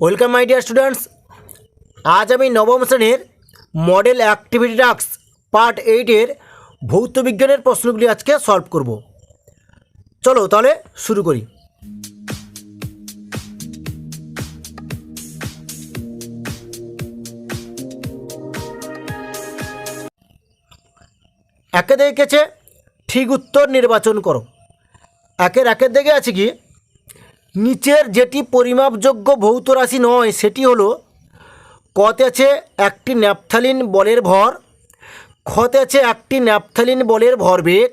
Welcome my dear students. আজ আমি নবম শ্রেণীর মডেল অ্যাক্টিভিটি টাস্ক পার্ট 8-এর ভৌত বিজ্ঞানের প্রশ্নগুলি আজকে সলভ করব। চলো তাহলে শুরু করি। একে দেখেছে ঠিক উত্তর নির্বাচন করো। একের দিকে আছে কি, নিচের যেটি পরিমাপযোগ্য ভৌত রাশি নয় সেটি হলো কতে আছে একটি ন্যাপথালিন বলের ভর, খতে আছে একটি ন্যাপথালিন বলের ভরবেগ,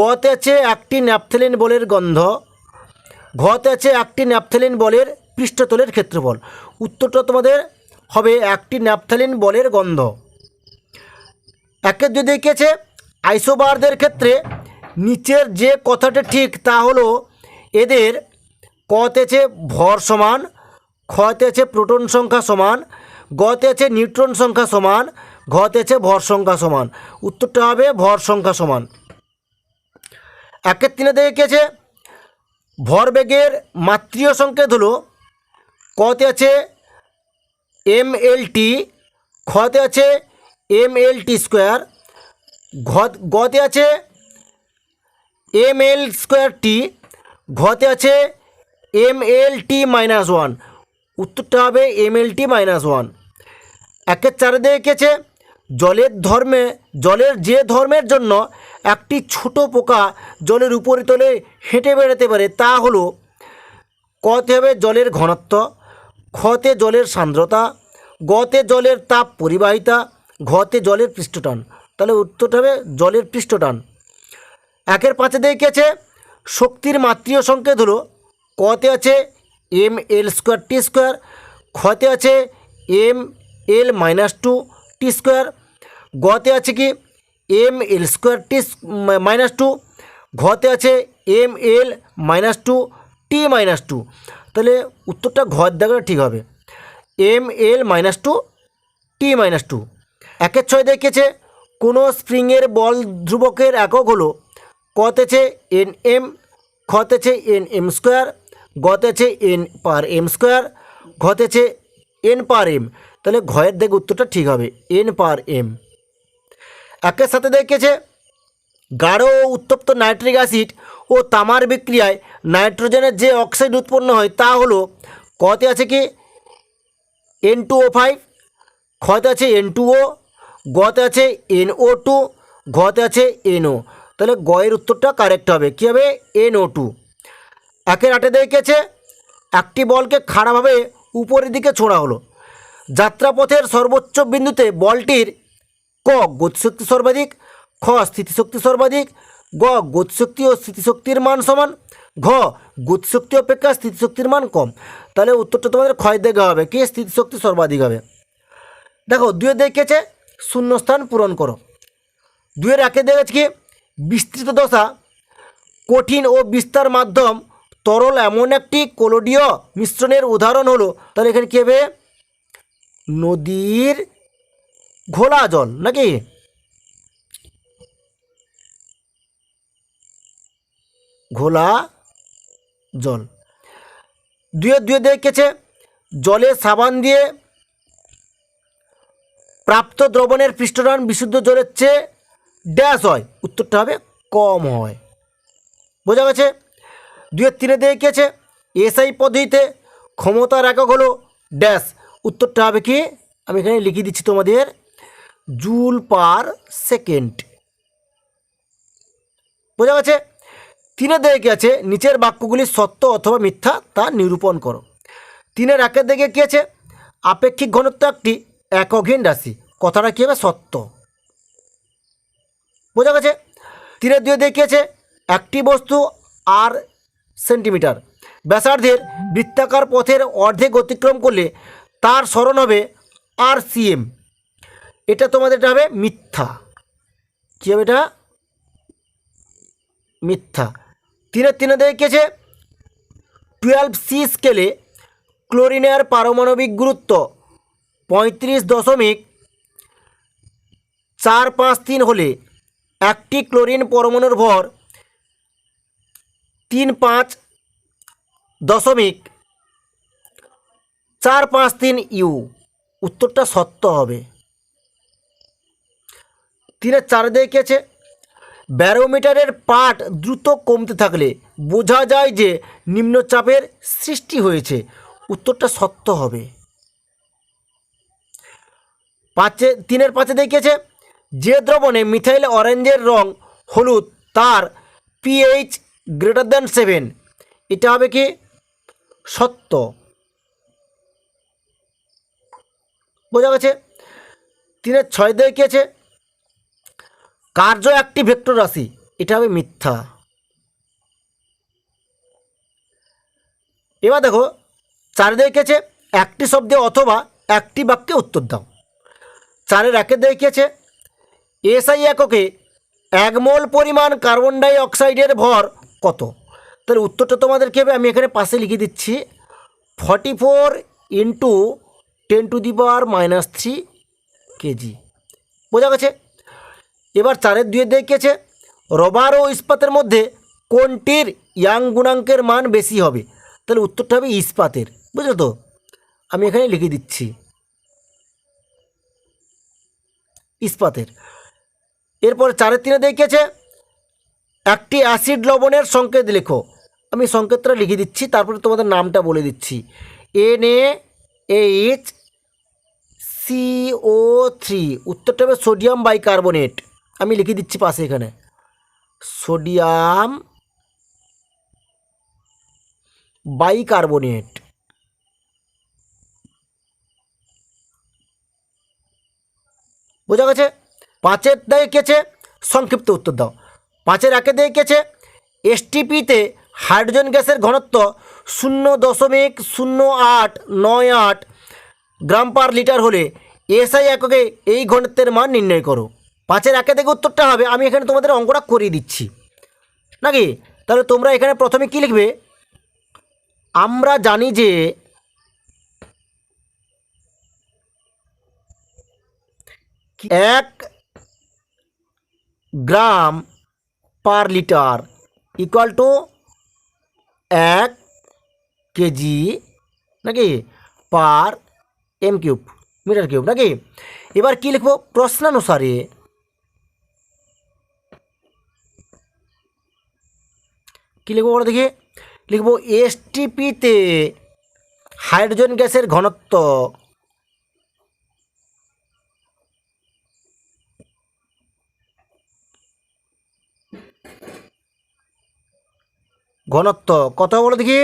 গতে আছে একটি ন্যাপথালিন বলের গন্ধ, ঘতে আছে একটি ন্যাপথালিন বলের পৃষ্ঠতলের ক্ষেত্রফল। উত্তরটা তোমাদের হবে একটি ন্যাপথালিন বলের গন্ধ। একের যদি দেখেছে আইসোবারদের ক্ষেত্রে নিচের যে কথাটা ঠিক তা হলো এদের কতে আছে ভর সমান, খতে আছে প্রোটন সংখ্যা সমান, গতে আছে নিউট্রন সংখ্যা সমান, ঘতে আছে ভর সংখ্যা সমান। উত্তরটা হবে ভর সংখ্যা সমান। একের তিনে দেখেছে ভরবেগের মাত্রীয় সংকেত হলো কতে আছে mlt, খতে আছে mlt স্কোয়ার, গতে আছে ml স্কোয়ার টি, ঘতে আছে mlt মাইনাস ওয়ান। উত্তরটা হবে mlt মাইনাস ওয়ান। একের চারে দেখেছে জলের যে ধর্মের জন্য একটি ছোট পোকা জলের উপরিতলে হেঁটে বেড়াতে পারে তা হলো কতে হবে জলের ঘনত্ব, খতে জলের সান্দ্রতা, গতে জলের তাপ পরিবাহিতা, ঘতে জলের পৃষ্ঠটান। তাহলে উত্তরটা হবে জলের পৃষ্ঠটান। একের পাঁচে দেখেছে শক্তির মাত্রীয় সংকেত হলো কতে আছে ml স্কোয়ার টি স্কোয়ার, খতে আছে ml মাইনাস টু টি স্কোয়ার, গতে আছে কি ml স্কোয়ার টি মাইনাস টু, ঘতে আছে ml মাইনাস টু টি মাইনাস টু। তাহলে উত্তরটা ঘর দেখাটা ঠিক হবে, ml মাইনাস টু টি মাইনাস টু। একের ছয় দেখেছে কোনো স্প্রিংয়ের বল ধ্রুবকের একক হলো কতে আছে nm, খতে আছে nm স্কোয়ার, গতে আছে n পার m স্কোয়ার, ঘতে আছে n পার m। তাহলে ঘয়ের দিকে উত্তরটা ঠিক হবে n পার m। একের সাথে দেখেছে গাঢ় ও উত্তপ্ত নাইট্রিক অ্যাসিড ও তামার বিক্রিয়ায় নাইট্রোজেনের যে অক্সাইড উৎপন্ন হয় তা হলো কতে আছে কি N2O5, খতে আছে N2O, গতে আছে NO2, ঘতে আছে NO। তাহলে গয়ের উত্তরটা কারেক্ট হবে, কী হবে NO2। একের আটে দেখেছে একটি বলকে খাড়াভাবে উপরের দিকে ছোঁড়া হলো, যাত্রাপথের সর্বোচ্চ বিন্দুতে বলটির ক গতিশক্তি সর্বাধিক, খ স্থিতিশক্তি সর্বাধিক, গ গতিশক্তি ও স্থিতিশক্তির মান সমান, ঘ গতিশক্তি অপেক্ষা স্থিতিশক্তির মান কম। তাহলে উত্তরটা তোমাদের ক্ষয় দেখা হবে, কি স্থিতিশক্তি সর্বাধিক হবে। দেখো দুয়ে দেখেছে শূন্যস্থান পূরণ করো। দুয়ের একে দেখেছে কি বিস্তৃত দশা কঠিন ও বিস্তার মাধ্যম তরল এমন একটি কোলোডীয় মিশ্রণের উদাহরণ হলো। তাহলে এখানে কী হবে নদীর ঘোলা জল নাকি ঘোলা জল। দুয়ে দেখেছে জলে সাবান দিয়ে প্রাপ্ত দ্রবণের পৃষ্ঠটান বিশুদ্ধ জলের চেয়ে ড্যাশ হয়। উত্তরটা হবে কম হয়। বোঝা গেছে। দুয়ের তিনে দেখেছে এসআই পদ্ধতিতে ক্ষমতার একক হলো ড্যাশ। উত্তরটা হবে কি, আমি এখানে লিখে দিচ্ছি তোমাদের, জুল পার সেকেন্ড। বোঝা গেছে। তিনে দেখে আছে নিচের বাক্যগুলি সত্য অথবা মিথ্যা তা নিরূপণ করো। তিনের একের দিকে কী আছে আপেক্ষিক ঘনত্ব একটি এককহীন রাশি, কথাটা কী হবে সত্য। বোঝা গেছে। তিনের দুয়ে দেখিয়েছে একটি বস্তু আর সেন্টিমিটার ব্যাসার্ধের বৃত্তাকার পথের অর্ধেক অতিক্রম করলে তার সরণ হবে আর সিএম। এটা তোমাদের এটা হবে মিথ্যা। কী হবে এটা মিথ্যা। তিনে দেখিয়েছে 12C স্কেলে ক্লোরিনের পারমাণবিক গুরুত্ব 35.453 হলে একটি ক্লোরিন পরমাণুর ভর 35.4 4, 5, 3 ইউ, উত্তরটা সত্য হবে। 3-4 দেখেছে ব্যারোমিটারের পাঠ দ্রুত কমতে থাকলে বোঝা যায় যে নিম্নচাপের সৃষ্টি হয়েছে, উত্তরটা সত্য হবে। 3-5 দেখেছে যে দ্রবণে মিথাইল অরেঞ্জের রং হলুদ তার pH >7, এটা হবে কি সত্য। বোঝা গেছে। 3-6 দেখেছে কার্য একটি ভেক্টর রাশি, এটা হবে মিথ্যা। এবার দেখো 4 দেখেছে একটি শব্দে অথবা একটি বাক্যে উত্তর দাও। 4-1 দেখেছে এসআই এককে 1 মোল পরিমাণ কার্বন ডাই অক্সাইডের ভর কত? তাহলে উত্তরটা তোমাদেরকে আমি এখানে পাশে লিখে দিচ্ছি 44 × 10⁻³ কেজি। বোঝা গেছে। এবার 4-2 দেখেছে রবার ও ইস্পাতের মধ্যে কোনটির ইয়াং গুণাঙ্কের মান বেশি হবে? তাহলে উত্তরটা হবে ইস্পাতের। বুঝলো তো, আমি এখানে লিখে দিচ্ছি ইস্পাতের। এরপর 4-3 দেখেছে একটি অ্যাসিড লবণের সংকেত লেখো। আমি সংকেতটা লিখে দিচ্ছি, তারপরে তোমাদের নামটা বলে দিচ্ছি। NaHCO3, উত্তরটা হবে সোডিয়াম বাইকার্বনেট। আমি লিখে দিচ্ছি পাশে এখানে সোডিয়াম বাইকার্বনেট। বোঝা গেছে। 5 দেখেছে সংক্ষিপ্ত উত্তর দাও। 5-1 দেখেছে এসটিপিতে হাইড্রোজেন গ্যাসের ঘনত্ব 0.0898 গ্রাম পার লিটার হলে এসআই এককে এই ঘনত্বের মান নির্ণয় করো। 5-1 থেকে উত্তরটা হবে, আমি এখানে তোমাদের অঙ্কটা করিয়ে দিচ্ছি নাকি। তাহলে তোমরা এখানে প্রথমে কি লিখবে? আমরা জানি যে 1 gram per litre equal to 1 kg নাকি পার মিটার কিউব নাকি। এবার কি লিখবো? প্রশ্নানুসারে কি লিখবো বলো দেখি। লিখবো এসটিপিতে হাইড্রোজেন গ্যাসের ঘনত্ব কত বলো দেখি?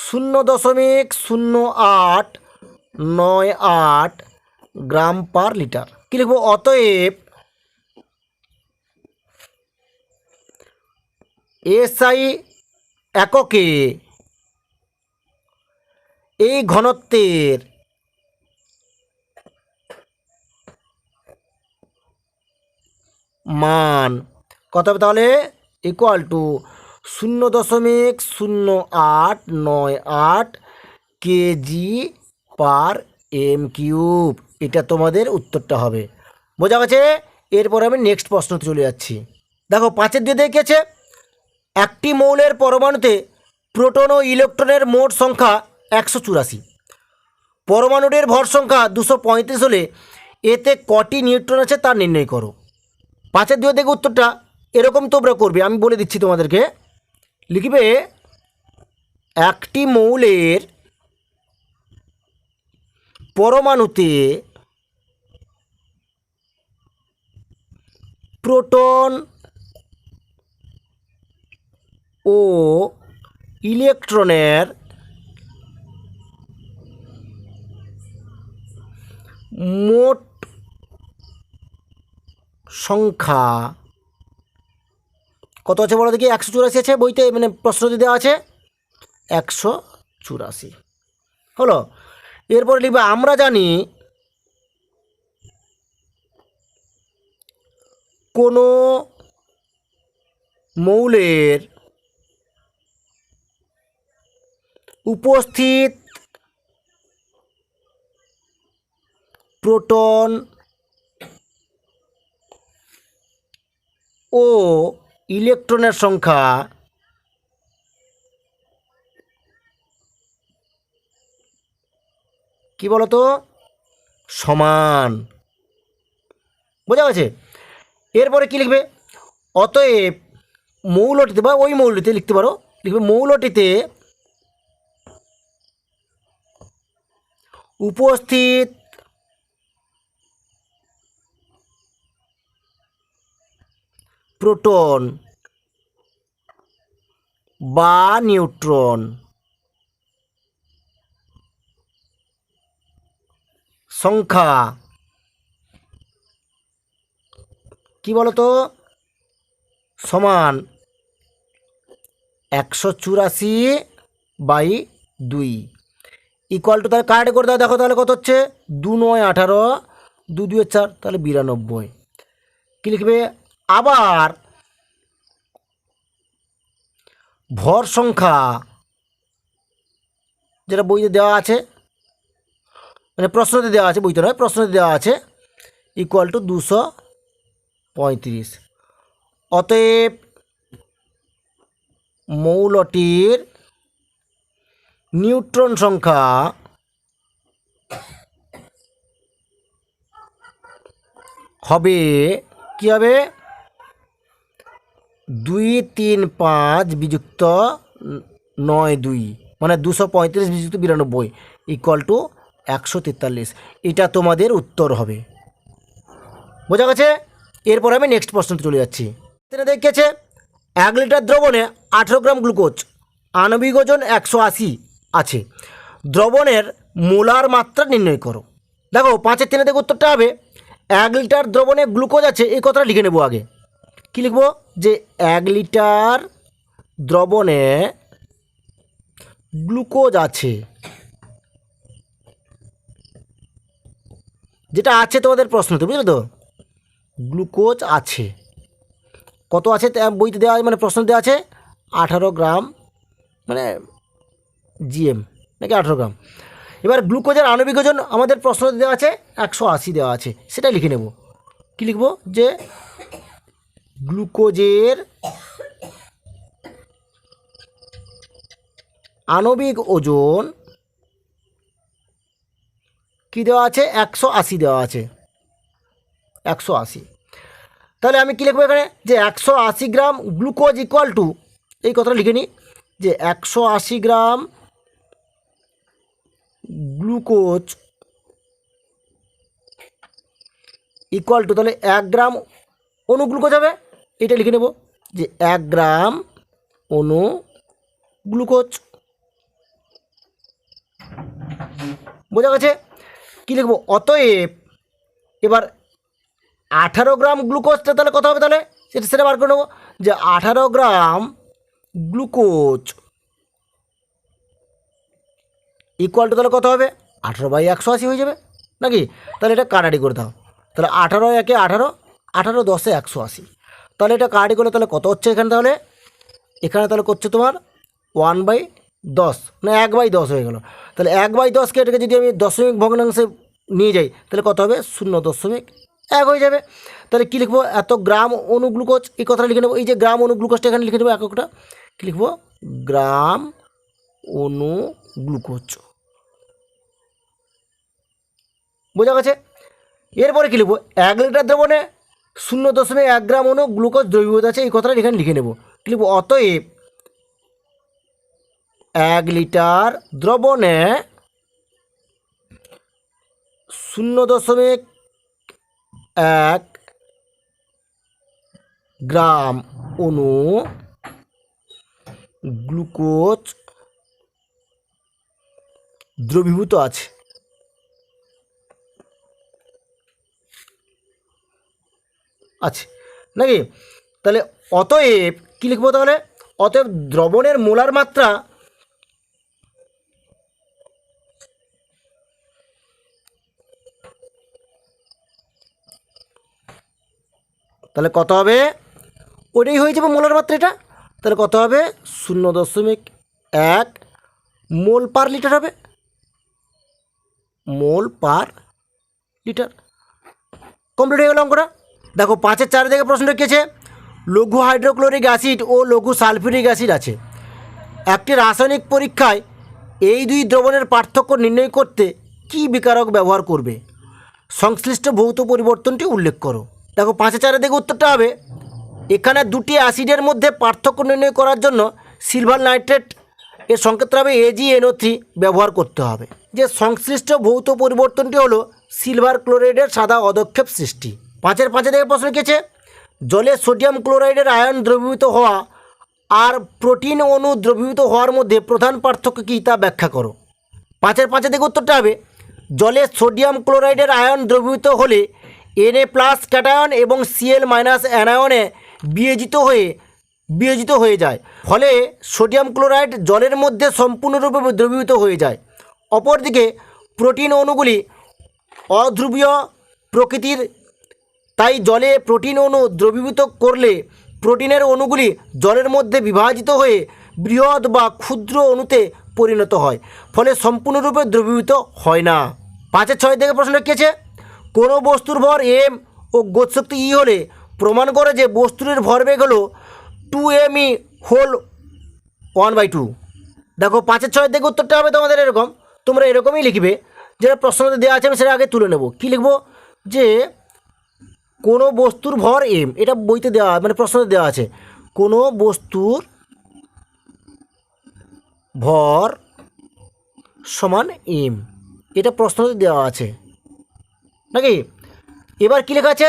0.0898 গ্রাম পার লিটার। কি লিখবো? অতএব এসআই এককে এই ঘনত্বের মান কত হবে? তাহলে equal to 0.0898 KG per m³। এটা তোমাদের উত্তরটা হবে। বোঝা গেছে। এরপর আমি নেক্সট প্রশ্নতে চলে যাচ্ছি। দেখো 5-2 দেখেছে একটি মৌলের পরমাণুতে প্রোটন ও ইলেকট্রনের মোট সংখ্যা 184। পরমাণুটির ভর সংখ্যা 235 হলে এতে কটি নিউট্রন আছে তা নির্ণয় করো। 5-2 থেকে উত্তরটা এরকম তোমরা করবে, আমি বলে দিচ্ছি তোমাদেরকে। লিখবে একটি মৌলের পরমাণুতে প্রোটন ও ইলেকট্রনের মোট সংখ্যা কত আছে বলো দেখি? 184 আছে বইতে, মানে প্রশ্নতে দেওয়া আছে 184 হলো। এরপরে লিখবে আমরা জানি কোনো মৌলের উপস্থিত প্রোটন ও ইলেকট্রনের সংখ্যা কি বলো তো, সমান। বোঝা গেছে? এরপরে কি লিখবে, অতএব মৌলটিতে বা ওই মৌলটিতে লিখতে পারো, লিখবে মৌলটিতে উপস্থিত প্রোটন বা নিউট্রন সংখ্যা কি বলতো, সমান 184/2 ইকুয়াল টু, তাহলে কার্ড করে দাও, দেখো তাহলে কত হচ্ছে, 2 9 18, 2 2 4, তাহলে 92। কী লিখবে, আবার ভর সংখ্যা যেটা বইতে দেওয়া আছে, মানে প্রশ্নতে দেওয়া আছে, বইতে নয়, প্রশ্নতে দেওয়া আছে, ইকুয়াল টু 235। অতএব মৌলটির নিউট্রন সংখ্যা হবে, কী হবে, 2 3 5 বিযুক্ত 9 2, মানে 235 বিযুক্ত 92 ইকুয়াল টু 143। এটা তোমাদের উত্তর হবে। বোঝা গেছে? এরপর আমি নেক্সট প্রশ্নতে চলে যাচ্ছি। এখানে দেখেছে 1 লিটার দ্রবণে 18 গ্রাম গ্লুকোজ, আণবিক ওজন 180 আছে, দ্রবণের মোলার মাত্রা নির্ণয় করো। দেখো 5-এর 3 থেকে উত্তরটা হবে 1 লিটার দ্রবণে গ্লুকোজ আছে, এই কথাটা লিখে নেব আগে। কি লিখব, যে 1 লিটার দ্রবণে গ্লুকোজ আছে, যেটা আছে তোমাদের প্রশ্নতে, বুঝলে তো, গ্লুকোজ আছে, কত আছে বইতে দেওয়া, মানে প্রশ্ন দেওয়া আছে 18 গ্রাম, মানে জিএম নাকি 18 গ্রাম। এবার গ্লুকোজের আণবিক ওজন আমাদের প্রশ্নতে দেওয়া আছে 180 দেওয়া আছে, সেটা লিখে নেব। কি লিখব, যে গ্লুকোজের আণবিক ওজন কি দেওয়া আছে, 180 দেওয়া আছে, 180। তাহলে আমি কী লিখবো এখানে, যে 180 গ্রাম গ্লুকোজ ইকুয়াল টু, এই কথাটা লিখে নিই, যে 180 গ্রাম গ্লুকোজ ইকুয়াল টু, তাহলে 1 গ্রাম অণু গ্লুকোজ হবে, এটা লিখে নেব, যে 1 গ্রাম অণু গ্লুকোজ। বোঝা গেছে? কী লিখব, অতএব এবার 18 গ্রাম গ্লুকোজটা তাহলে কত হবে, তাহলে সেটা বার করে নেব, যে 18 গ্রাম গ্লুকোজ ইকুয়াল টু তাহলে কত হবে, 18/180 হয়ে যাবে নাকি? তাহলে এটা কাটাটি করে দাও, তাহলে 18 একে 18, 18 10 180, তাহলে এটা কাটাটি করলে তাহলে কত হচ্ছে এখানে, তাহলে এখানে তাহলে করছে তোমার 1/10, না 1/10 হয়ে গেল। তাহলে 1/10কে এটাকে যদি আমি দশমিক ভগ্নাংশে নিয়ে যাই, তাহলে কত হবে, 0.1 হয়ে যাবে। তাহলে কী লিখবো, এত গ্রাম অণু গ্লুকোজ, এই কথাটা লিখে নেবো, এই যে গ্রাম অণু গ্লুকোজটা এখানে লিখে নেবো এককটা, কী লিখবো, গ্রাম অণু গ্লুকোজ। বোঝা গেছে? এরপরে কী লিখবো, 1 লিটার দ্রবণে 0.1 গ্রাম অণু গ্লুকোজ দ্রবীভূত আছে, এই কথাটা এখানে লিখে নেব। কী লিখবো, অতএব 1 লিটার দ্রবণে 0.1 গ্রাম অণু গ্লুকোজ দ্রবীভূত আছে। নাকি? তাহলে অতএব কী লিখবো, তাহলে অতএব দ্রবণের মোলার মাত্রা তাহলে কত হবে, ওইটাই হয়ে যাবে মোলার মাত্রা, এটা তাহলে কত হবে, 0.1 মোল পার লিটার হবে, মোল পার লিটার। কমপ্লিট হয়ে গেল অঙ্কটা। দেখো 5-এর 4 থেকে প্রশ্ন রেখেছে, লঘু হাইড্রোক্লোরিক অ্যাসিড ও লঘু সালফিউরিক অ্যাসিড আছে, একটি রাসায়নিক পরীক্ষায় এই দুই দ্রবণের পার্থক্য নির্ণয় করতে কি বিকারক ব্যবহার করবে? সংশ্লিষ্ট ভৌত পরিবর্তনটি উল্লেখ করো। দেখো 5-4 দিকে উত্তরটা হবে এখানে দুটি অ্যাসিডের মধ্যে পার্থক্য নির্ণয় করার জন্য সিলভার নাইট্রেট এর সংকেতটা হবে AgNO3 ব্যবহার করতে হবে। যে সংশ্লিষ্ট ভৌত পরিবর্তনটি হলো সিলভার ক্লোরাইডের সাদা অধক্ষেপ সৃষ্টি। 5-5 দিকে প্রশ্ন লিখেছে জলে সোডিয়াম ক্লোরাইডের আয়ন দ্রবীভূত হওয়া আর প্রোটিন অণু দ্রবীভূত হওয়ার মধ্যে প্রধান পার্থক্য কী তা ব্যাখ্যা করো। 5-5 দিকে উত্তরটা হবে জলে সোডিয়াম ক্লোরাইডের আয়ন দ্রবীভূত হলে Na+ ক্যাটায়ন এবং Cl- অ্যানায়নে বিয়োজিত হয়ে যায়, ফলে সোডিয়াম ক্লোরাইড জলের মধ্যে সম্পূর্ণরূপে দ্রবীভূত হয়ে যায়। অপরদিকে প্রোটিন অণুগুলি অধ্রুবীয় প্রকৃতির, তাই জলে প্রোটিন অণু দ্রবীভূত করলে প্রোটিনের অণুগুলি জলের মধ্যে বিভাজিত হয়ে বৃহৎ বা ক্ষুদ্র অণুতে পরিণত হয়, ফলে সম্পূর্ণরূপে দ্রবীভূত হয় না। 5-6 থেকে প্রশ্ন লিখেছে কোনো বস্তুর ভর m ও গতিশক্তি E হলে প্রমাণ করে যে বস্তুটির ভরবেগ হলো 2m হোল 1/2। দেখো 5-6 থেকে উত্তরটা হবে তোমাদের এরকম, তোমরা এরকমই লিখবে যেটা প্রশ্নতে দেওয়া আছে আমি সেটা আগে তুলে নেব। কী লিখবো যে কোনো বস্তুর ভর m, এটা বইতে দেওয়া মানে প্রশ্নতে দেওয়া আছে কোনো বস্তুর ভর সমান m, এটা প্রশ্নতে দেওয়া আছে নাকি। এবার কী লেখা আছে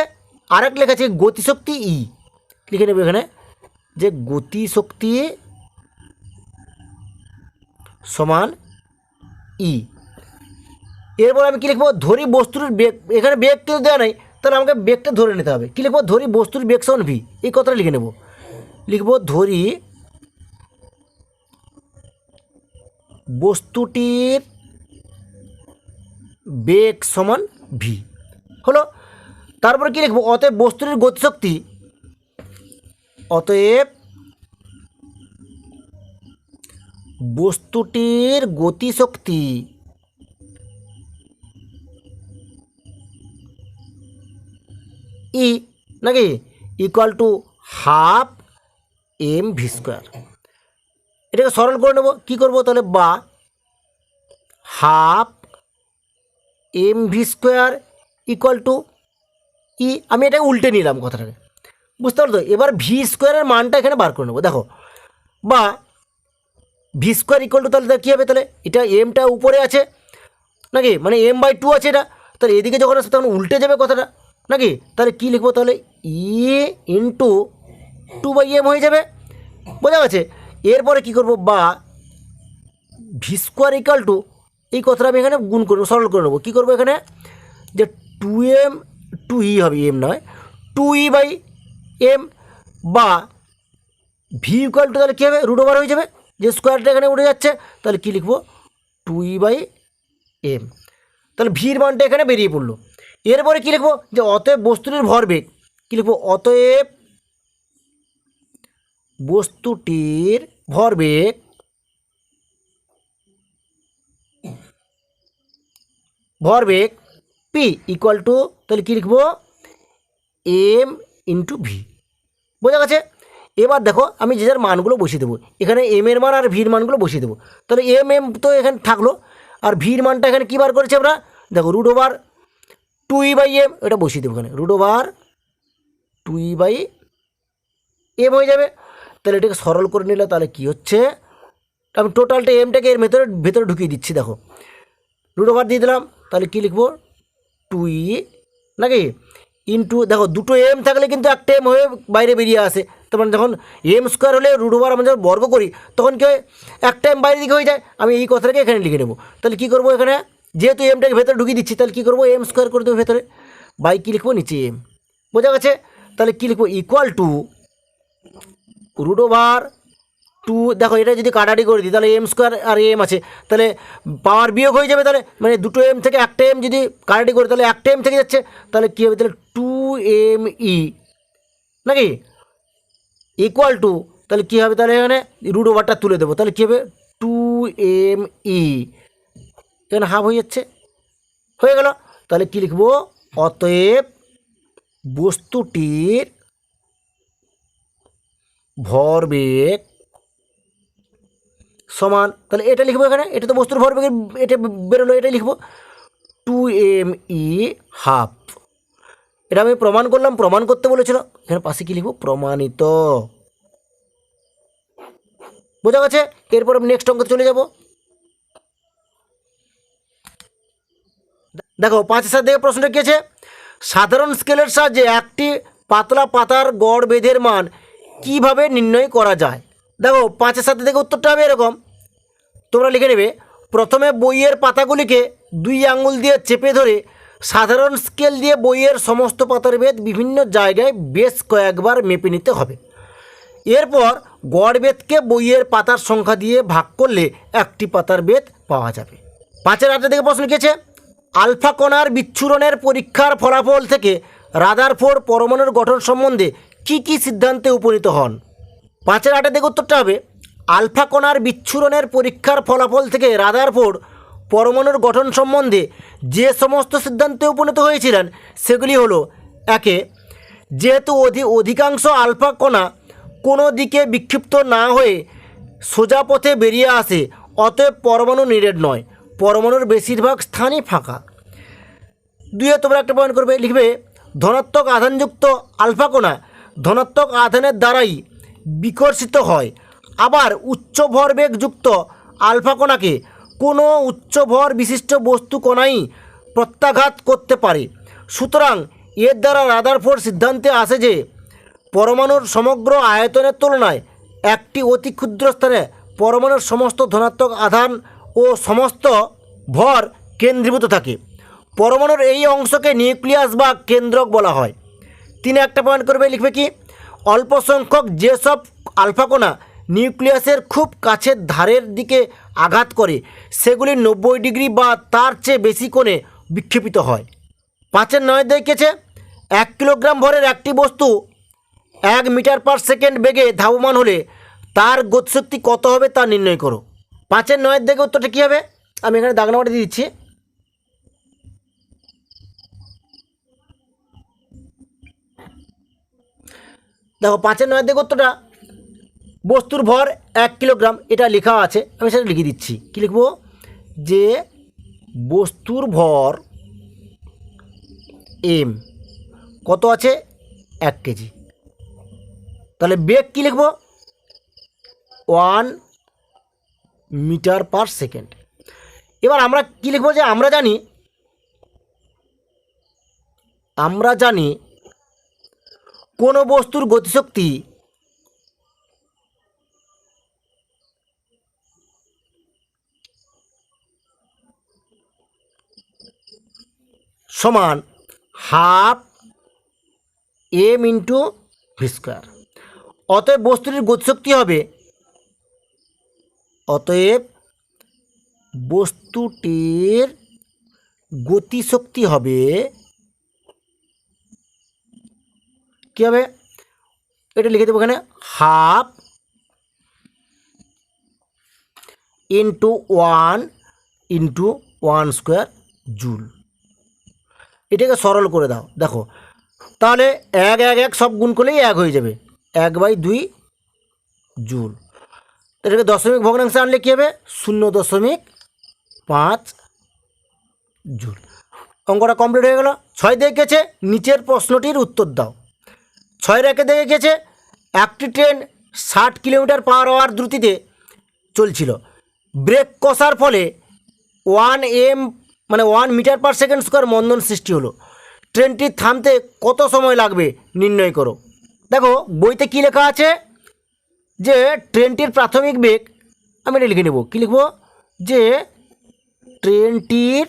আরেক লেখা আছে গতিশক্তি E, লিখে নেবে এখানে যে গতিশক্তি সমান E। এরপর আমি কী লিখবো ধরি বস্তুর বেগ, এখানে বেগ কিন্তু দেওয়া নাই, তাহলে আমাকে বেগটা ধরে নিতে হবে। কী লিখবো ধরি বস্তুর বেগ সমান v, এই কথাটা লিখে নেব। লিখবো ধরি বস্তুটির বেগ সমান v হলো। তারপরে কী লিখবো অতএব বস্তুটির গতিশক্তি, অতএব বস্তুটির গতিশক্তি ই নাকি ইকুয়াল টু হাফ mv²। এটাকে সরল করে নেব, কী করবো তাহলে বা হাফ mv² ইকুয়াল টু ই, আমি এটাকে উল্টে নিলাম কথাটাকে, বুঝতে পারতো। এবার v² মানটা এখানে বার করে নেবো। দেখো বা v² ইকুয়াল টু তাহলে কী হবে তাহলে এটা এমটা উপরে আছে নাকি, মানে m/2 আছে এটা, তাহলে এদিকে যখন আসবে তখন উল্টে যাবে কথাটা নাকি। তাহলে কী লিখবো তাহলে ই ইন্টু 2/m হয়ে যাবে, বোঝা গেছে। এরপরে কী করবো বা v² ইকুয়াল টু এই কথাটা আমি এখানে গুণ করবো, সরল করে নেবো। কী করবো এখানে যে 2m 2e হবে, m নয় 2e/m বা v ইকুয়াল টু তাহলে কী হবে √ হয়ে যাবে, যে স্কোয়ারটা এখানে উঠে যাচ্ছে, তাহলে কী লিখবো 2e/m, তাহলে ভির মানটা এখানে বেরিয়ে পড়লো। এরপরে কী লিখবো যে অতএব বস্তুটির ভরবেগ, কী লিখবো অতএব বস্তুটির ভরবেগ p ইকুয়াল টু তাহলে কী লিখবো m ইন্টু v, বোঝা গেছে। এবার দেখো আমি যে যার মানগুলো বসিয়ে দেবো, এখানে m এর মান আর ভির মানগুলো বসিয়ে দেবো। তাহলে m তো এখানে থাকলো, আর ভির মানটা এখানে কী বার করেছি আমরা, দেখো √2e/m, এটা বসিয়ে দেবো এখানে √2e/m হয়ে যাবে। তাহলে এটাকে সরল করে নিলে তাহলে কী হচ্ছে, আমি টোটালটা এমটাকে এর ভেতরে ঢুকিয়ে দিচ্ছি। দেখো √ দিয়ে দিলাম, তাহলে কী লিখবো 2e নাকি ইন্টু, দেখো দুটো এম থাকলে কিন্তু একটা এম হয়ে বাইরে বেরিয়ে আসে, তার মানে যখন m² হলে √ আমরা যখন বর্গ করি তখন কী হয় একটা এম বাইরের দিকে হয়ে যায়। আমি এই কথাটাকে এখানে লিখে নেবো। তাহলে কী করবো এখানে যেহেতু এমটাকে ভেতরে ঢুকিয়ে দিচ্ছি, তাহলে কী করবো m² করে দেবো ভেতরে, বাই কী লিখবো নিচে m, বোঝা গেছে। তাহলে কী লিখবো ইকুয়াল টু √2, দেখো এটা যদি কাটাটি করে দিই তাহলে m² আর m আছে, তাহলে পাওয়ার বিয়োগ হয়ে যাবে, তাহলে মানে দুটো এম থেকে একটা এম যদি কাটাটি করি তাহলে একটা এম থেকে যাচ্ছে, তাহলে কী হবে তাহলে 2me নাকি ইকুয়াল টু, তাহলে কী হবে তাহলে এখানে √টা তুলে দেবো, তাহলে কী হবে 2me, এখানে হাফ হয়ে যাচ্ছে, হয়ে গেল। তাহলে কী লিখবো অতএব বস্তুটির ভরবেগ সমান, তাহলে এটা লিখবো এখানে, এটা তো বস্তুর ভরবেগের এটা বেরোলো, এটাই লিখবো 2 m/e হাফ। এটা আমি প্রমাণ করলাম, প্রমাণ করতে বলেছিল, এখানে পাশে কি লিখব, প্রমাণিত। বোঝা গেছে? এরপর আমি নেক্সট অঙ্কে চলে যাব। দেখো 5-7 দিকে প্রশ্নটা কি আছে, সাধারণ স্কেলের সাহায্যে একটি পাতলা পাতার গড় বেধের মান কিভাবে নির্ণয় করা যায়। দেখো 5-7 দিকে উত্তরটা হবে এরকম, তোমরা লিখে নেবে। প্রথমে বইয়ের পাতাগুলিকে 2 আঙ্গুল দিয়ে চেপে ধরে সাধারণ স্কেল দিয়ে বইয়ের সমস্ত পাতার বেধ বিভিন্ন জায়গায় বেশ কয়েকবার মেপে নিতে হবে। এরপর গড় বেধকে বইয়ের পাতার সংখ্যা দিয়ে ভাগ করলে একটি পাতার বেধ পাওয়া যাবে। 5-8 দিকে প্রশ্ন কি আছে, আলফা কণার বিচ্ছুরণের পরীক্ষার ফলাফল থেকে রাদারফোর্ড পরমাণুর গঠন সম্বন্ধে কি সিদ্ধান্তে উপনীত হন। 5-8 দিকে উত্তরটা হবে, আলফা কণার বিচ্ছুরণের পরীক্ষার ফলাফল থেকে রাদারফোর্ড পরমাণুর গঠন সম্বন্ধে যে সমস্ত সিদ্ধান্তে উপনীত হয়েছিলেন সেগুলি হলো, একে, যেহেতু অধিকাংশ আলফা কণা কোনো দিকে বিক্ষিপ্ত না হয়ে সোজা পথে বেরিয়ে আসে, অতএব পরমাণু নিরেট নয়, পরমাণুর বেশিরভাগ স্থানই ফাঁকা। 2 তোমরা একটা পয়েন্ট করবে, লিখবে ধনাত্মক আধানযুক্ত আলফা কণা ধনাত্মক আধানের দ্বারাই বিকর্ষিত হয়, আবার উচ্চ ভরবেগযুক্ত আলফা কণাকে কোনো উচ্চ ভর বিশিষ্ট বস্তু কণাই প্রত্যাঘাত করতে পারে। সুতরাং এর দ্বারা রাদারফোর্ড সিদ্ধান্তে আসে যে পরমাণুর সমগ্র আয়তনের তুলনায় একটি অতি ক্ষুদ্র স্থানে পরমাণুর সমস্ত ধনাত্মক আধান ও সমস্ত ভর কেন্দ্রীভূত থাকে। পরমাণুর এই অংশকে নিউক্লিয়াস বা কেন্দ্রক বলা হয়। 3 একটা পয়েন্ট করবে, লিখবে কি, অল্প সংখ্যক যেসব আলফা কণা নিউক্লিয়াসের খুব কাছের ধারের দিকে আঘাত করে সেগুলি 90 ডিগ্রি বা তার চেয়ে বেশি কোণে বিক্ষেপিত হয়। 5-9 দেখেছে, 1 কিলোগ্রাম ভরের একটি বস্তু 1 মিটার পার সেকেন্ড বেগে ধাবমান হলে তার গতিশক্তি কত হবে তা নির্ণয় করো। 5-9 দেখে উত্তরটা কী হবে, আমি এখানে দাগ নাম্বারটা দিয়ে দিচ্ছি। দেখো 5-9 দেখে উত্তরটা, বস্তুর ভর 1 কিলোগ্রাম, এটা লেখা আছে, আমি সেটা লিখে দিচ্ছি। কী লিখব, যে বস্তুর ভর এম কত আছে, 1 কেজি। তাহলে বেগ কী লিখব, 1 মিটার পার সেকেন্ড। এবার আমরা কী লিখব, যে আমরা জানি কোনো বস্তুর গতিশক্তি সমান half m into V square. অতএব বস্তুটির গতিশক্তি হবে, অতএব বস্তুটির গতিশক্তি হবে, কী হবে, এটা লিখে দেবো এখানে, half into 1 into 1 square joule. এটাকে সরল করে দাও, দেখো তাহলে 1 সব গুণ করলেই 1 হয়ে যাবে, 1/2 জুল। এটাকে দশমিক ভগ্নাংশে আনলে কী হবে, 0.5 জুল। অঙ্কটা কমপ্লিট হয়ে গেল। 6 দেখেছে, নিচের প্রশ্নটির উত্তর দাও। 6 দেখে গেছে, একটি ট্রেন 60 কিলোমিটার পার আওয়ার দ্রুতিতে চলছিল। ব্রেক কষার ফলে 1 মিটার পার সেকেন্ড স্কোয়ার মন্দন সৃষ্টি হলো। ট্রেনটি থামতে কত সময় লাগবে নির্ণয় করো। দেখো বইতে কী লেখা আছে, যে ট্রেনটির প্রাথমিক বেগ, আমি এটা লিখে নেব, কী লিখব, যে ট্রেনটির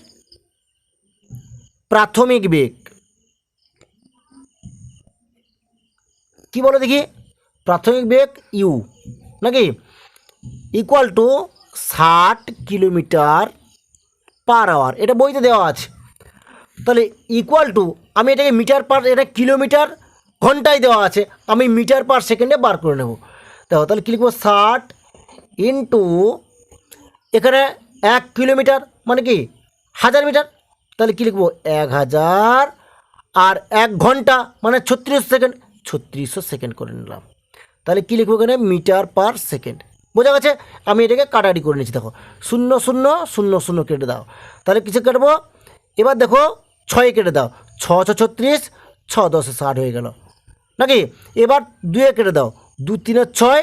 প্রাথমিক বেগ, কি বলো দেখি, প্রাথমিক বেগ ইউ নাকি, equal to 60 kilometre per hour, এটা বইতে দেওয়া আছে। তাহলে ইকুয়াল টু, আমি এটাকে মিটার পার, এটা কিলোমিটার ঘন্টায় দেওয়া আছে, আমি মিটার পার সেকেন্ডে বার করে নেব। দেখো তাহলে কী লিখবো, 60 ইন্টু, এখানে 1 কিলোমিটার মানে কি 1000 মিটার, তাহলে কী লিখবো, 1000, আর 1 ঘন্টা মানে 3600 সেকেন্ড, 3600 সেকেন্ড করে নিলাম। তাহলে কী লিখবো এখানে, মিটার পার সেকেন্ড। বোঝা গেছে? আমি এটাকে কাটাকাটি করে নিচ্ছি, দেখো 0 0 0 0 কেটে দাও, তাহলে কিছু কাটবো, এবার দেখো 6 কেটে দাও, 6 6 36, 6 10 60 হয়ে গেল নাকি। এবার 2 কেটে দাও, 2 3 6,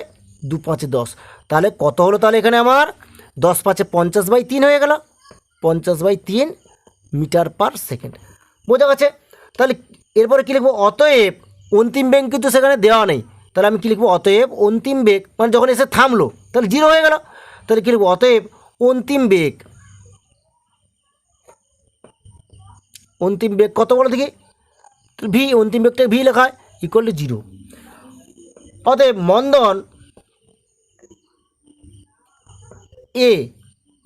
2 5 10, তাহলে কত হলো? তাহলে এখানে আমার 10 5 50/3 হয়ে গেল, 50/3 মিটার পার সেকেন্ড। বোঝা গেছে? তাহলে এরপরে কী লিখবো? অতএব অন্তিম বেগ কিন্তু সেখানে দেওয়া নেই, তাহলে আমি কী লিখবো? অতএব অন্তিম বেগ, মানে যখন এসে থামলো তাহলে 0 হয়ে গেল, তাহলে কী লিখবো? অতএব অন্তিম বেগ, অন্তিম বেগ কত বলো দেখি? ভি, অন্তিম বেগটা ভি লেখা হয়, ইকুয়াল টু 0। অতএব মন্দন a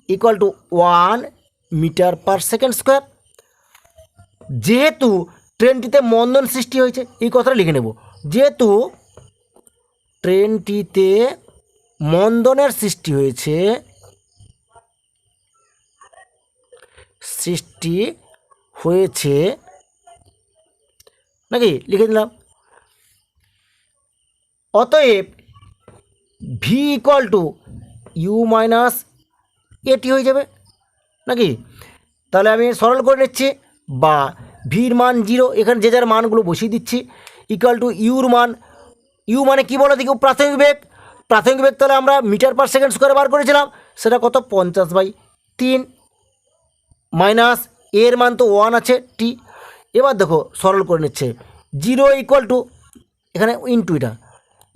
equal to 1 metre per second square. যেহেতু ট্রেনটিতে মন্দন সৃষ্টি হয়েছে, এই কথাটা লিখে নেব, যেহেতু ট্রেনটিতে মন্দনের সৃষ্টি হয়েছে, নাকি লিখে দিলাম। অতএব v equal to u minus a t হয়ে যাবে নাকি। তাহলে আমি সরল করে নিচ্ছি, বা ভির মান 0, এখানে যে যার মানগুলো বসিয়ে দিচ্ছি, ইকুয়াল টু ইউর মান, ইউ মানে কী বলো দেখি? প্রাথমিক বেগ, প্রাথমিক বেগ তাহলে আমরা মিটার পার সেকেন্ড স্কোয়ারে বার করেছিলাম, সেটা কত? 50/3, মাইনাস এর মান তো 1 আছে টি। এবার দেখো সরল করে নিচ্ছে, 0 ইকুয়াল টু, এখানে ইনটু এটা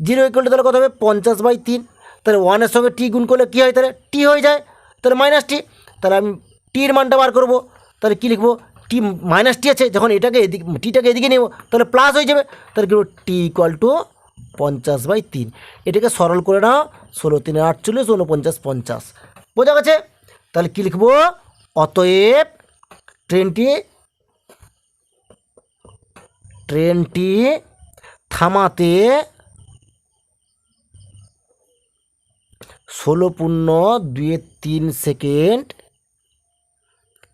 0 ইকুয়াল টু তাহলে কত হবে? 50/3, তাহলে 1-এর সঙ্গে টি গুণ করলে কী হয়? তাহলে টি হয়ে যায়, তাহলে মাইনাস টি। তাহলে আমি টির মানটা বার করবো, তাহলে কী লিখবো? টি মাইনাস টি আছে, যখন এটাকে এদিকে, টিটাকে এদিকে নেব, তাহলে প্লাস হয়ে যাবে, তাহলে কী টি ইকুয়াল টু 50/3। এটাকে সরল করে নাও, 16 3 48, 49 50। বোঝা গেছে? তাহলে কী লিখবো? অতএব ট্রেনটি থামাতে 16.23 সেকেন্ড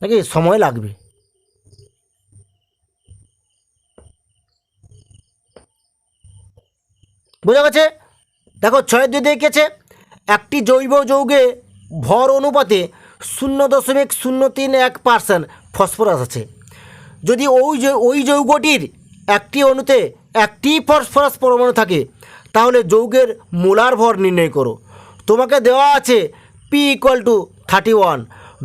নাকি সময় লাগবে। বোঝা গেছে? দেখো 6-2 দেখেছে, একটি জৈব যৌগে ভর অনুপাতে 0.031% ফসফরাস আছে। যদি ওই যৌগটির একটি অণুতে একটি ফসফরাস পরমাণু থাকে, তাহলে যৌগের মোলার ভর নির্ণয় করো। তোমাকে দেওয়া আছে পি ইকুয়াল টু 31।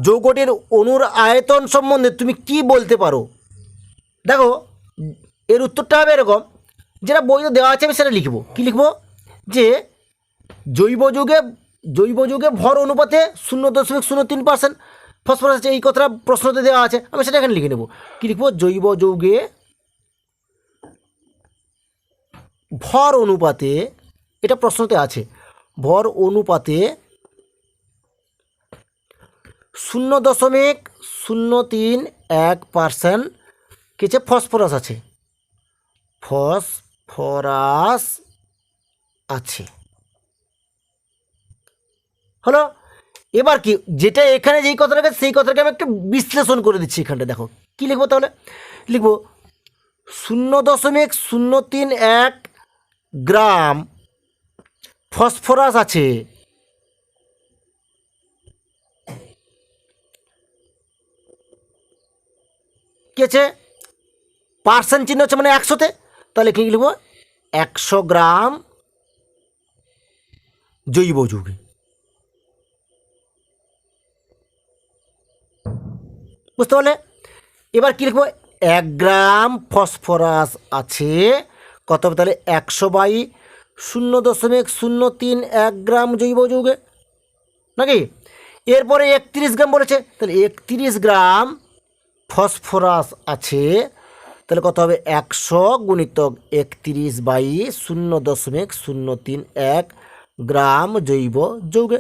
যৌগটির অণুর আয়তন সম্বন্ধে তুমি কি বলতে পারো? দেখো এর উত্তরটা হবে এরকম, যেটা বইতে দেওয়া আছে আমি সেটা লিখবো। কী লিখবো? যে জৈব যৌগে ভর অনুপাতে 0.03% ফসফরাস আছে, এই কথাটা প্রশ্নতে দেওয়া আছে, আমি সেটা এখানে লিখে নেব। কী লিখবো? জৈব যৌগে ভর অনুপাতে, এটা প্রশ্নতে আছে, ভর অনুপাতে 0.031% কিছু ফসফরাস আছে, ফসফরাস আছে। হলো। এবার কি, যেটা এখানে যেই কথাটাকে, সেই কথাটাকে আমি একটু বিশ্লেষণ করে দিচ্ছি। এখানটা দেখো কী লিখবো? তাহলে লিখবো 0.031 গ্রাম ফসফরাস আছে, কি আছে? পার্সেন্ট চিহ্ন হচ্ছে, মানে 100-তে, তাহলে কী লিখবো? 100 গ্রাম জৈব যৌগে। বুঝতে পারলে? এবার কী লিখবো? 1 গ্রাম ফসফরাস আছে, কত হবে তাহলে? 100/0.031 গ্রাম জৈব যৌগে নাকি। এরপরে 31 গ্রাম বলেছে, তাহলে 31 গ্রাম ফসফরাস আছে, তাহলে কত হবে? 100 গুণিতক 31/0.031 গ্রাম জৈব যৌগে।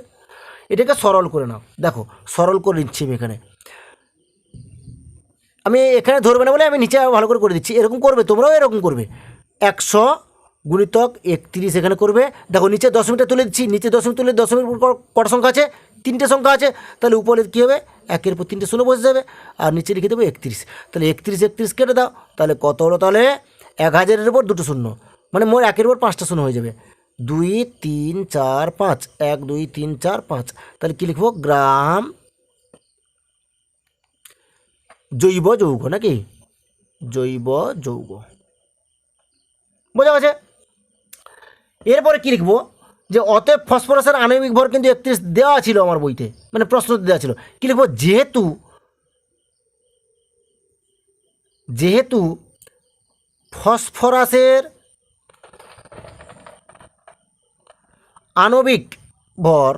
এটাকে সরল করে নাও। দেখো সরল করে নিচ্ছি আমি এখানে ধরবে না বলে আমি নিচে ভালো করে দিচ্ছি। এরকম করবে, তোমরাও এরকম করবে। 100 গুণিতক 31 এখানে করবে। দেখো নিচে দশমিকটা তুলে দিচ্ছি, নিচে দশমিক তুলে দশমিক কটা সংখ্যা আছে? 3টে সংখ্যা আছে, তাহলে উপরে কী হবে? 1-এর উপর 3টে শূন্য বসে যাবে, আর নিচে লিখে দেবো 31। তাহলে 31 কেটে দাও, তাহলে কত হলো? তাহলে 1000-এর উপর 2টো শূন্য, মানে মোট 1-এর উপর 5টা শূন্য হয়ে যাবে। 2 3 4 5, 1 2 3 4 5, তাহলে কী লিখবো? গ্রাম জৈব যৌগ নাকি, জৈব যৌগ। বোঝা গেছে। এরপরে কি লিখবো, যে অতএব ফসফরাসের আণবিক ভর কিন্তু 31 দেওয়া ছিল আমার বইতে, মানে প্রশ্ন দেওয়া ছিল। কি লিখবো, যেহেতু ফসফরাসের আণবিক ভর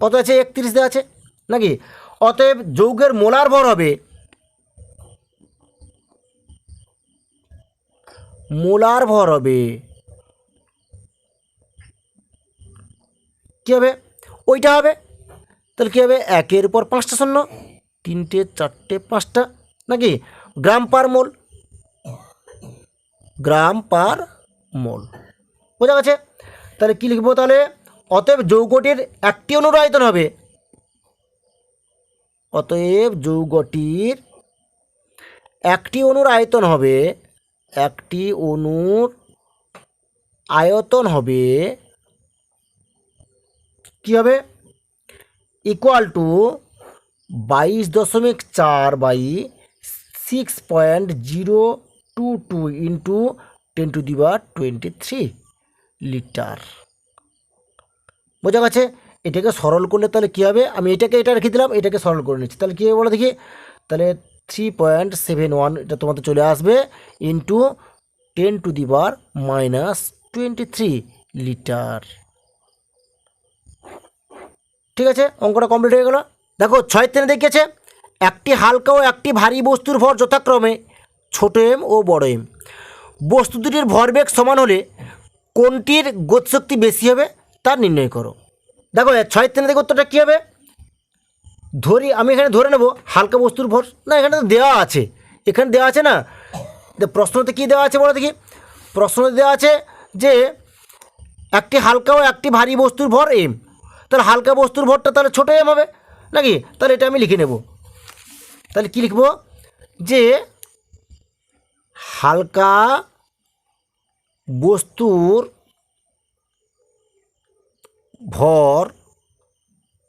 কত আছে, 31 দেওয়া আছে নাকি, অতএব যৌগের মোলার ভর হবে, কী হবে, ওইটা হবে। তাহলে কী হবে, 1-এর উপর 5টা শূন্য, 3টে 4টে 5টা নাকি, গ্রাম পার মোল। বোঝা গেছে। তাহলে কী লিখবো, তাহলে অতএব যৌগটির একটি অণুর আয়তন হবে, একটি অণুর আয়তন হবে কি হবে, ইকুয়াল টু 22.4/6.022 ইন্টু 10⁻23 লিটার। বোঝা গেছে। এটাকে সরল করলে তাহলে কী হবে, আমি এটা রেখে দিলাম, এটাকে সরল করে নিচ্ছি, তাহলে কী হবে বলো দেখি, তাহলে 3.71 এটা তোমাদের চলে আসবে ইন্টু 10⁻23 লিটার। ঠিক আছে, অঙ্কটা কমপ্লিট হয়ে গেল। দেখো 6 দেখিয়েছে, একটি হালকা ও একটি ভারী বস্তুর ভর যথাক্রমে ছোট এম ও বড় এম। বস্তু দুটির ভরবেগ সমান হলে কোনটির গতিশক্তি বেশি হবে তা নির্ণয় করো। দেখো 6 দেখো উত্তরটা কী হবে, আমি এখানে ধরে নেব হালকা বস্তুর ভর, না এখানে তো দেওয়া আছে, না, প্রশ্নতে কী দেওয়া আছে বলো দেখি, প্রশ্নতে দেওয়া আছে যে একটি হালকা ও একটি ভারী বস্তুর ভর এম, তাহলে হালকা বস্তুর ভরটা তাহলে ছোটো এম হবে নাকি, তাহলে এটা আমি লিখে নেব। তাহলে কি লিখব, যে হালকা বস্তুর ভর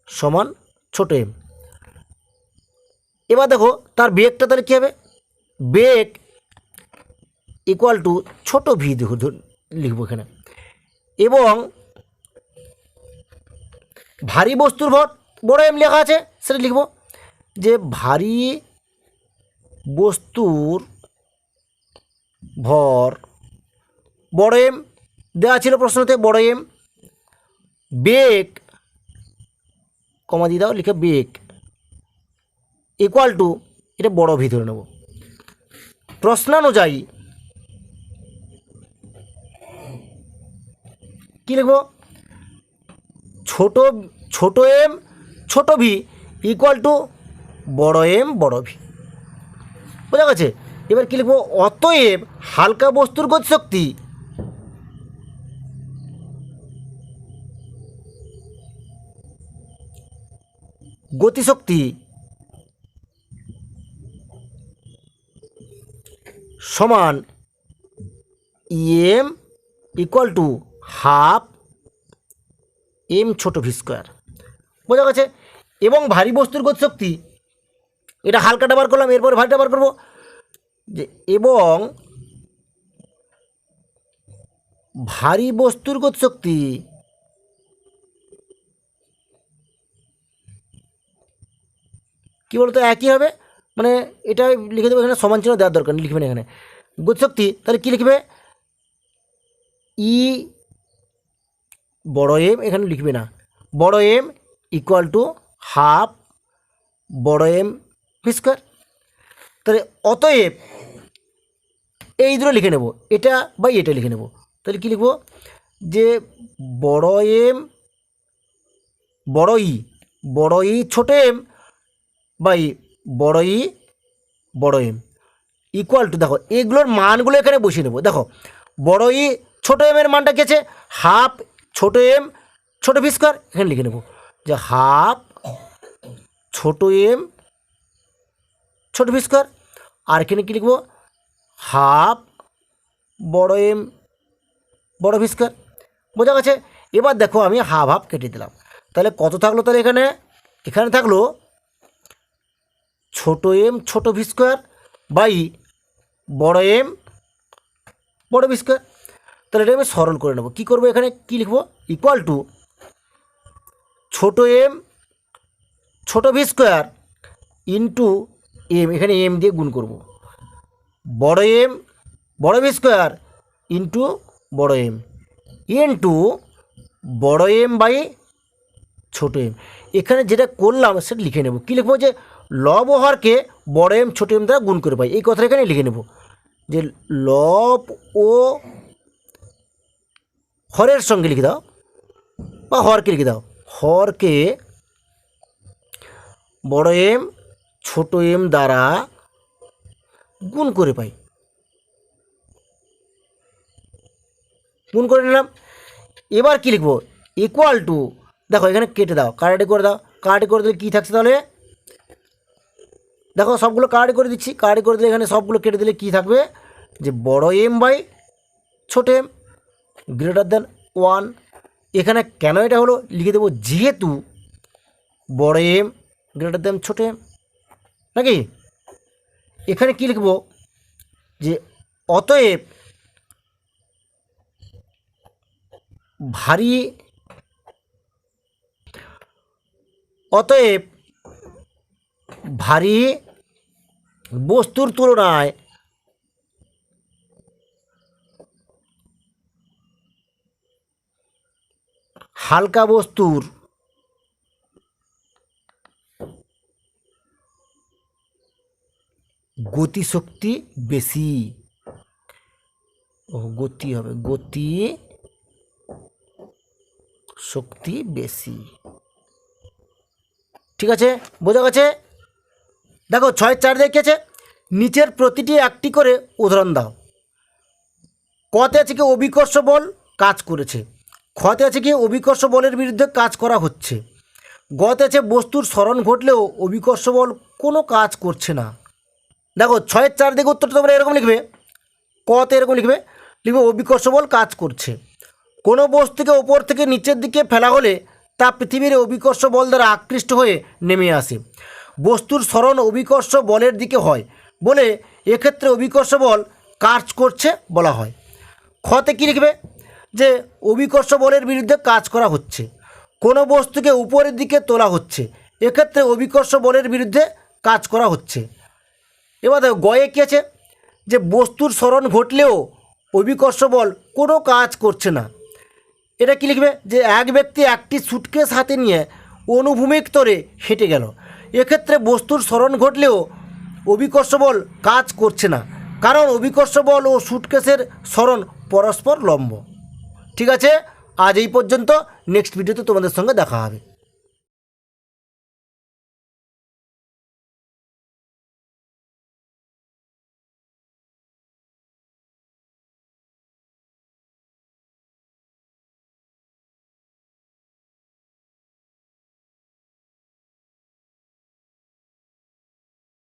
সমান ছোট এম। এবার দেখো তার বেগটা তাহলে কী হবে, বেগ ইকুয়াল টু ছোট ভি লিখবো এখানে, এবং ভারী বস্তুর ভর বড় এম লেখা আছে, সেটা লিখব, যে ভারী বস্তুর ভর বড় এম দেওয়া ছিল প্রশ্নতে, বড় এম, বেগ কমা দিয়ে দাও, লিখে বেগ ইকুয়াল টু এটা বড় ভি ধরে নেব। প্রশ্নানুযায়ী কী লিখব, ছোট এম ছোট ভি ইকুয়াল টু বড় এম বড় ভি। বোঝা গেছে। এবার কী লিখব, অতএব হালকা বস্তুর গতিশক্তি সমান m equal to half m ছোট ভি স্কোয়ার। বোঝা গেছে। এবং ভারী বস্তুর গতিশক্তি, এটা হালকাটা বার করলাম, এরপর ভারীটা বার করবো, যে এবং ভারী বস্তুর গতিশক্তি কী বলতো, একই হবে, মানে এটা লিখে দেবো, এখানে সমান চিহ্ন দেওয়ার দরকার নেই, লিখবেন এখানে গতিশক্তি, তাহলে কী লিখবে, ই বড় এম, এখানে লিখবে না, বড় এম ইকুয়াল টু হাফ বড় এম ভি স্কোয়ার। তাহলে অতএব এই দুটো লিখে নেব, এটা বা এটা লিখে নেব। তাহলে কী লিখব, যে বড় এম বড় ই ছোট এম বাই বড় এম ইকুয়াল টু, দেখো এগুলোর মানগুলো এখানে বসিয়ে নেব। দেখো বড় ই ছোটো এম এর মানটা কি আছে, হাফ ছোট এম ছোট ভি স্কোয়ার, এখানে লিখে নেব যে হাফ ছোট এম ছোট ভি স্কোয়ার, আর এখানে কী লিখব, হাফ বড় এম বড় ভি স্কোয়ার। বোঝা গেছে। এবার দেখো আমি হাফ হাফ কেটে দিলাম, তাহলে কত থাকলো, তাহলে এখানে এখানে থাকলো ছোট এম ছোট ভি স্কোয়ার বাই বড় এম বড় ভি স্কোয়ার। তাহলে এটা আমি সরল করে নেব। কী করবো, এখানে কী লিখবো, ইকুয়াল টু ছোট এম ছোট ভি স্কোয়ার ইন্টু এম, এখানে এম দিয়ে গুণ করব, বড় এম বড় ভি স্কোয়ার ইন্টু বড় এম ইন্টু বড় এম বাই ছোট এম। এখানে যেটা করলাম সেটা লিখে নেব। কী লিখবো, যে লব ও হরকে বড় এম ছোট এম দ্বারা গুণ করে পাই, এই কথাটা এখানে লিখে নেব যে লব ও হরের সঙ্গে লিখে দাও বা হরকে লিখে দাও, হরকে বড় এম ছোট এম দ্বারা গুণ করে পাই, গুণ করে নিলাম। এবার কী লিখবো, ইকুয়াল টু, দেখো এখানে কেটে দাও, কাটাটি করে দাও, কাটাটি করে দিলে কী থাকছে, তাহলে দেখো সবগুলো কাটাটি করে দিচ্ছি, কাটাটি করে দিলে এখানে সবগুলো কেটে দিলে কী থাকবে, যে বড় এম বাই ছোট এম গ্রেটার দেন 1। এখানে কেন এটা হলো লিখে দেবো, যেহেতু বড় এম গ্রেটার দেন ছোট এম, নাকি। এখানে কি লিখব, যে অতএব ভারী বস্তুর তুলনায় হালকা বস্তুর গতিশক্তি বেশি। গতি হবে, গতি শক্তি বেশি। ঠিক আছে, বোঝা গেছে। দেখো 6-4 দেখেছে, নিচের প্রতিটি একটি করে উদাহরণ দাও। কতে আছে কি অভিকর্ষ বল কাজ করেছে, খতে আছে কি অভিকর্ষ বলের বিরুদ্ধে কাজ করা হচ্ছে, গতে আছে বস্তুর স্মরণ ঘটলেও অভিকর্ষ বল কোনো কাজ করছে না। দেখো 6-4 দিকে উত্তরটা তোমরা এরকম লিখবে, কতে এরকম লিখবে, লিখবে অভিকর্ষ বল কাজ করছে। কোনো বস্তুকে ওপর থেকে নিচের দিকে ফেলা হলে তা পৃথিবীর অভিকর্ষ বল দ্বারা আকৃষ্ট হয়ে নেমে আসে। বস্তুর স্মরণ অভিকর্ষ বলের দিকে হয় বলে এক্ষেত্রে অভিকর্ষ বল কাজ করছে বলা হয়। খতে কী লিখবে, যে অভিকর্ষ বলের বিরুদ্ধে কাজ করা হচ্ছে, কোনো বস্তুকে উপরের দিকে তোলা হচ্ছে, এক্ষেত্রে অভিকর্ষ বলের বিরুদ্ধে কাজ করা হচ্ছে। এবার দেখো গয়ে কী আছে, যে বস্তুর স্মরণ ঘটলেও অভিকর্ষ বল কোনো কাজ করছে না। এটা কি লিখবে, যে এক ব্যক্তি একটি সুটকেস হাতে নিয়ে অনুভূমিক তরে হেঁটে গেল, এক্ষেত্রে বস্তুর স্মরণ ঘটলেও অভিকর্ষ বল কাজ করছে না, কারণ অভিকর্ষ বল ও সুটকেসের স্মরণ পরস্পর লম্ব। ঠিক আছে, আজ এই পর্যন্ত, নেক্সট ভিডিওতে তোমাদের সঙ্গে দেখা হবে।